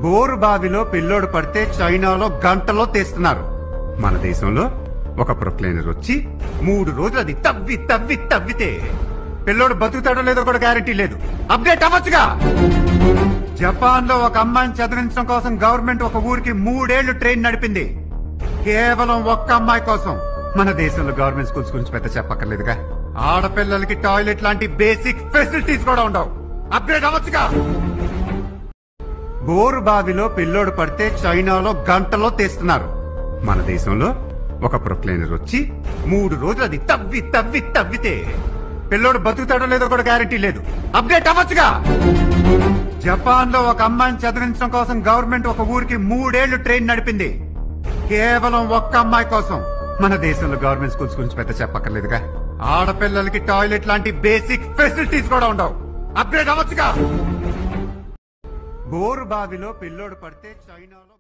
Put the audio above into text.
Bore బావిలో పిల్లోడు పడితే చైనాలో గంటలో తీస్తున్నారు. మన దేశంలో ఒక ప్రొక్లైనర్ వచ్చి 3 రోజులు అది తవ్వితే పిల్లోడు బతుకుతాడో లేదో కూడా గ్యారెంటీ లేదు. అప్డేట్ అవ్వచ్చుగా. జపాన్ లో ఒక అమ్మాయిని చదివించడం కోసం గవర్నమెంట్ ఒక ఊరికి 3 ఏళ్లు ట్రైన్ నడిపింది. కేవలం ఒక్క అమ్మాయి కోసం. మన దేశంలో గవర్నమెంట్ స్కూల్స్ గురించి పెద్ద చెప్పక్కర్లేదుగా. ఆడపిల్లలకి టాయిలెట్ లాంటి బేసిక్ ఫెసిలిటీస్ కూడా ఉండవు. అప్గ్రేడ్ అవ్వచ్చుగా. బోరు బావిలో పిల్లోడు పడితే చైనాలో గంటలో తీస్తున్నారు. మన దేశంలో ఒక ప్రొక్లైనర్ వచ్చి 3 రోజులు అది తవ్వితే పిల్లోడు బతుకుతాడో లేదో కూడా గ్యారెంటీ లేదు. అప్డేట్ అవ్వచ్చుగా. జపాన్ లో ఒక అమ్మాయిని చదివించడం కోసం గవర్నమెంట్ ఒక ఊరికి 3 ఏళ్లు ట్రైన్ నడిపింది. కేవలం ఒక్క అమ్మాయి కోసం. మన దేశంలో గవర్నమెంట్ స్కూల్స్ గురించి పెద్ద చెప్పక్కర్లేదుగా. ఆడపిల్లలకి టాయిలెట్ లాంటి బేసిక్ ఫెసిలిటీస్ కూడా ఉండవు. అప్గ్రేడ్ అవ్వచ్చుగా. బోరు బావిలో పిల్లోడు పడితే చైనాలో